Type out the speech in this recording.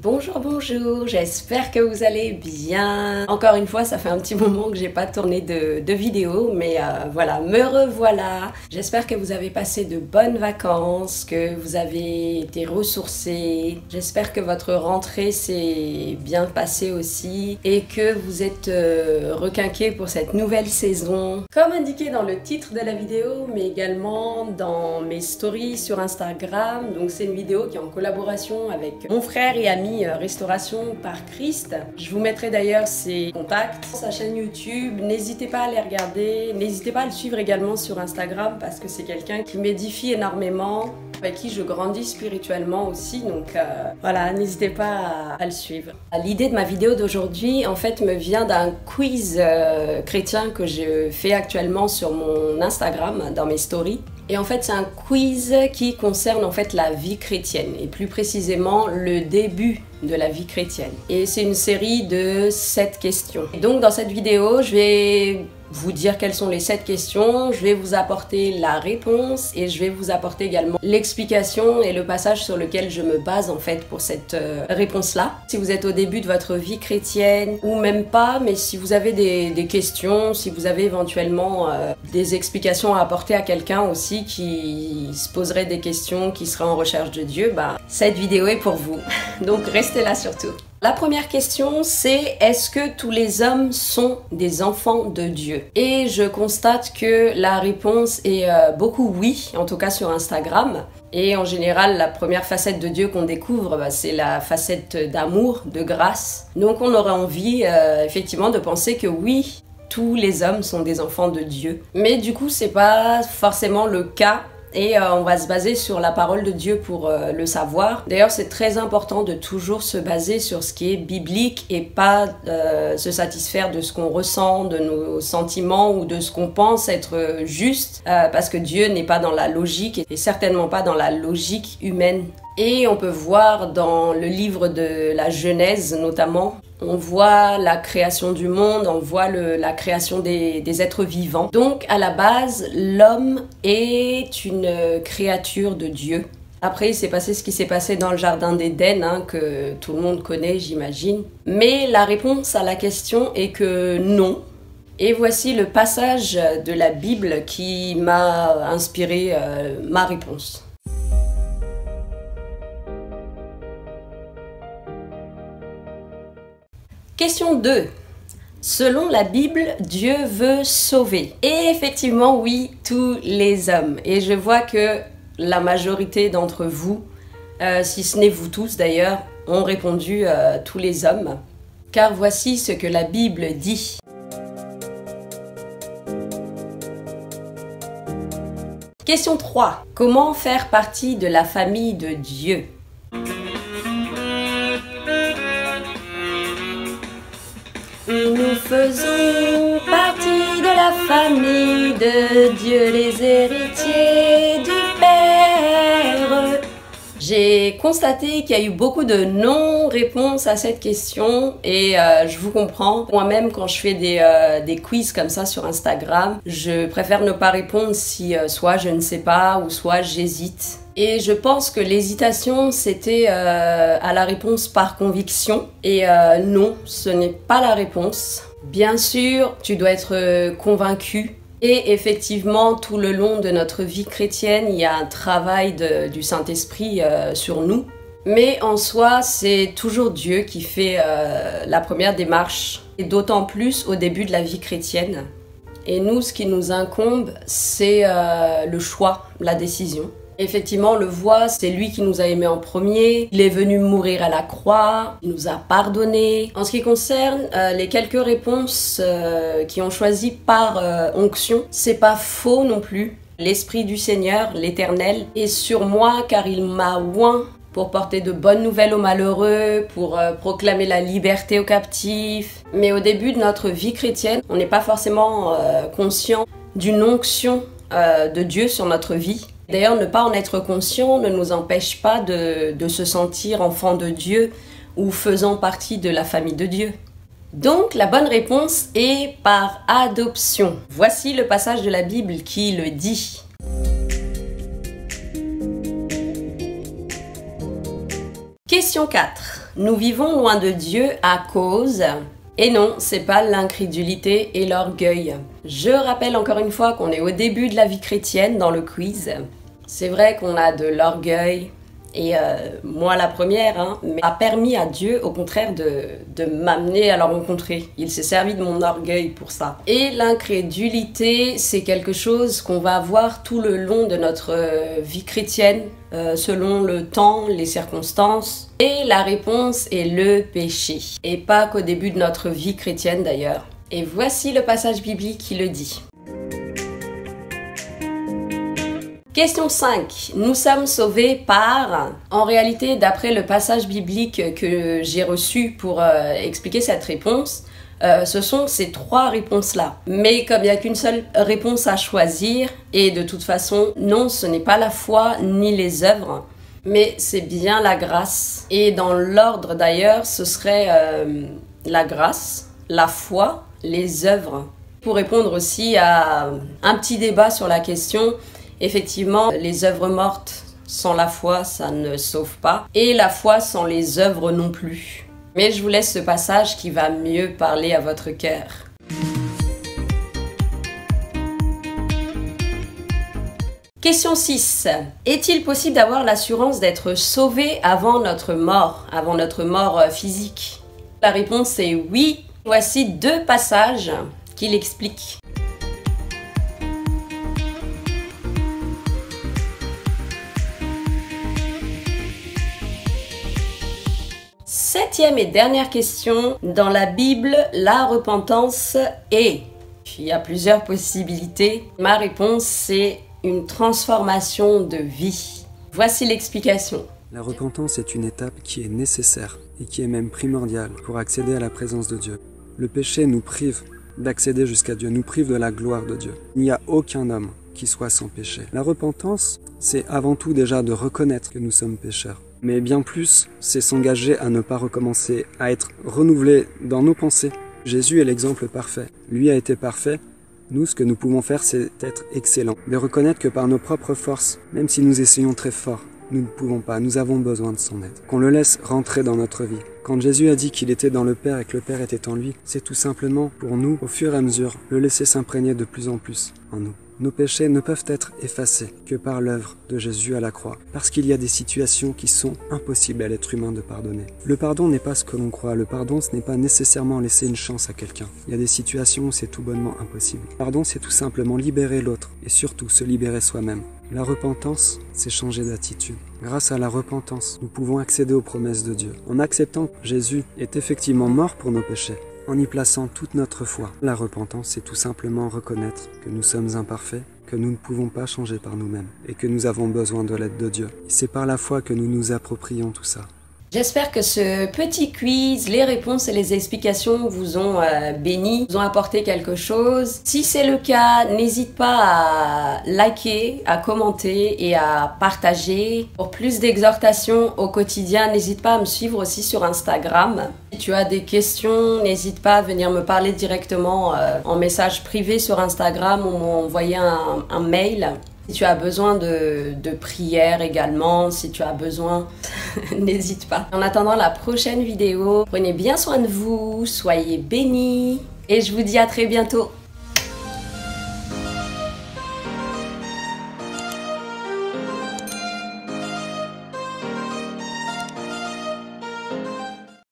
Bonjour, bonjour, j'espère que vous allez bien. Encore une fois, ça fait un petit moment que j'ai pas tourné de vidéo, mais voilà, me revoilà. J'espère que vous avez passé de bonnes vacances, que vous avez été ressourcés. J'espère que votre rentrée s'est bien passée aussi et que vous êtes requinqués pour cette nouvelle saison. Comme indiqué dans le titre de la vidéo, mais également dans mes stories sur Instagram, donc c'est une vidéo qui est en collaboration avec mon frère et ami Restauration par Christ. Je vous mettrai d'ailleurs ses contacts, sa chaîne YouTube. N'hésitez pas à les regarder, n'hésitez pas à le suivre également sur Instagram parce que c'est quelqu'un qui m'édifie énormément, avec qui je grandis spirituellement aussi, donc voilà, n'hésitez pas à le suivre. L'idée de ma vidéo d'aujourd'hui en fait me vient d'un quiz chrétien que je fais actuellement sur mon Instagram, dans mes stories. Et en fait, c'est un quiz qui concerne en fait la vie chrétienne et plus précisément le début de la vie chrétienne. Et c'est une série de 7 questions. Et donc dans cette vidéo, je vais vous dire quelles sont les 7 questions, je vais vous apporter la réponse et je vais vous apporter également l'explication et le passage sur lequel je me base en fait pour cette réponse-là. Si vous êtes au début de votre vie chrétienne ou même pas, mais si vous avez des questions, si vous avez éventuellement des explications à apporter à quelqu'un aussi qui se poserait des questions, qui serait en recherche de Dieu, bah cette vidéo est pour vous. Donc restez là surtout. La première question, c'est est-ce que tous les hommes sont des enfants de Dieu? Et je constate que la réponse est beaucoup oui, en tout cas sur Instagram. Et en général, la première facette de Dieu qu'on découvre, bah, c'est la facette d'amour, de grâce. Donc on aurait envie effectivement de penser que oui, tous les hommes sont des enfants de Dieu. Mais du coup, c'est pas forcément le cas. Et on va se baser sur la parole de Dieu pour le savoir. D'ailleurs, c'est très important de toujours se baser sur ce qui est biblique et pas se satisfaire de ce qu'on ressent, de nos sentiments ou de ce qu'on pense être juste, parce que Dieu n'est pas dans la logique et certainement pas dans la logique humaine. Et on peut voir dans le livre de la Genèse notamment, on voit la création du monde, on voit la création des êtres vivants. Donc à la base, l'homme est une créature de Dieu. Après, il s'est passé ce qui s'est passé dans le jardin d'Éden, hein, que tout le monde connaît, j'imagine. Mais la réponse à la question est que non. Et voici le passage de la Bible qui m'a inspiré ma réponse. Question 2. Selon la Bible, Dieu veut sauver. Et effectivement, oui, tous les hommes. Et je vois que la majorité d'entre vous, si ce n'est vous tous d'ailleurs, ont répondu tous les hommes. Car voici ce que la Bible dit. Question 3. Comment faire partie de la famille de Dieu ? Nous faisons partie de la famille de Dieu, les héritiers du Père. J'ai constaté qu'il y a eu beaucoup de non-réponses à cette question et je vous comprends. Moi-même, quand je fais des quiz comme ça sur Instagram, je préfère ne pas répondre si soit je ne sais pas ou soit j'hésite. Et je pense que l'hésitation, c'était à la réponse par conviction. Et non, ce n'est pas la réponse. Bien sûr, tu dois être convaincu. Et effectivement, tout le long de notre vie chrétienne, il y a un travail du Saint-Esprit sur nous. Mais en soi, c'est toujours Dieu qui fait la première démarche. Et d'autant plus au début de la vie chrétienne. Et nous, ce qui nous incombe, c'est le choix, la décision. Effectivement, on le voit, c'est lui qui nous a aimés en premier. Il est venu mourir à la croix, il nous a pardonné. En ce qui concerne les quelques réponses qui ont choisi par onction, c'est pas faux non plus. L'Esprit du Seigneur, l'Éternel, est sur moi car il m'a oint pour porter de bonnes nouvelles aux malheureux, pour proclamer la liberté aux captifs. Mais au début de notre vie chrétienne, on n'est pas forcément conscient d'une onction de Dieu sur notre vie. D'ailleurs, ne pas en être conscient ne nous empêche pas de se sentir enfant de Dieu ou faisant partie de la famille de Dieu. Donc, la bonne réponse est par adoption. Voici le passage de la Bible qui le dit. Question 4. nous vivons loin de Dieu à cause... Et non, c'est pas l'incrédulité et l'orgueil. Je rappelle encore une fois qu'on est au début de la vie chrétienne dans le quiz. C'est vrai qu'on a de l'orgueil, et moi la première, mais a permis à Dieu au contraire de m'amener à le rencontrer. Il s'est servi de mon orgueil pour ça. Et l'incrédulité, c'est quelque chose qu'on va avoir tout le long de notre vie chrétienne, selon le temps, les circonstances. Et la réponse est le péché. Et pas qu'au début de notre vie chrétienne d'ailleurs. Et voici le passage biblique qui le dit. Question 5. Nous sommes sauvés par... En réalité, d'après le passage biblique que j'ai reçu pour expliquer cette réponse, ce sont ces 3 réponses-là. Mais comme il n'y a qu'une seule réponse à choisir, et de toute façon, non, ce n'est pas la foi ni les œuvres, mais c'est bien la grâce. Et dans l'ordre d'ailleurs, ce serait la grâce, la foi, les œuvres. Pour répondre aussi à un petit débat sur la question, effectivement, les œuvres mortes sans la foi, ça ne sauve pas. Et la foi sans les œuvres non plus. Mais je vous laisse ce passage qui va mieux parler à votre cœur. Question 6. Est-il possible d'avoir l'assurance d'être sauvé avant notre mort physique? La réponse est oui. Voici 2 passages qui l'expliquent. Septième et dernière question. Dans la Bible, la repentance est... Il y a plusieurs possibilités. Ma réponse, c'est une transformation de vie. Voici l'explication. La repentance est une étape qui est nécessaire et qui est même primordiale pour accéder à la présence de Dieu. Le péché nous prive d'accéder jusqu'à Dieu, nous prive de la gloire de Dieu. Il n'y a aucun homme qui soit sans péché. La repentance, c'est avant tout déjà de reconnaître que nous sommes pécheurs. Mais bien plus, c'est s'engager à ne pas recommencer, à être renouvelé dans nos pensées. Jésus est l'exemple parfait. Lui a été parfait. Nous, ce que nous pouvons faire, c'est être excellents. De reconnaître que par nos propres forces, même si nous essayons très fort, nous ne pouvons pas, nous avons besoin de son aide. Qu'on le laisse rentrer dans notre vie. Quand Jésus a dit qu'il était dans le Père et que le Père était en lui, c'est tout simplement pour nous, au fur et à mesure, le laisser s'imprégner de plus en plus en nous. Nos péchés ne peuvent être effacés que par l'œuvre de Jésus à la croix, parce qu'il y a des situations qui sont impossibles à l'être humain de pardonner. Le pardon n'est pas ce que l'on croit, le pardon ce n'est pas nécessairement laisser une chance à quelqu'un. Il y a des situations où c'est tout bonnement impossible. Le pardon c'est tout simplement libérer l'autre, et surtout se libérer soi-même. La repentance, c'est changer d'attitude. Grâce à la repentance, nous pouvons accéder aux promesses de Dieu. En acceptant que Jésus est effectivement mort pour nos péchés, en y plaçant toute notre foi. La repentance, c'est tout simplement reconnaître que nous sommes imparfaits, que nous ne pouvons pas changer par nous-mêmes et que nous avons besoin de l'aide de Dieu. C'est par la foi que nous nous approprions tout ça. J'espère que ce petit quiz, les réponses et les explications vous ont béni, vous ont apporté quelque chose. Si c'est le cas, n'hésite pas à liker, à commenter et à partager. Pour plus d'exhortations au quotidien, n'hésite pas à me suivre aussi sur Instagram. Si tu as des questions, n'hésite pas à venir me parler directement en message privé sur Instagram ou m'envoyer un mail. Si tu as besoin de prières également, si tu as besoin, n'hésite pas. En attendant la prochaine vidéo, prenez bien soin de vous, soyez bénis et je vous dis à très bientôt.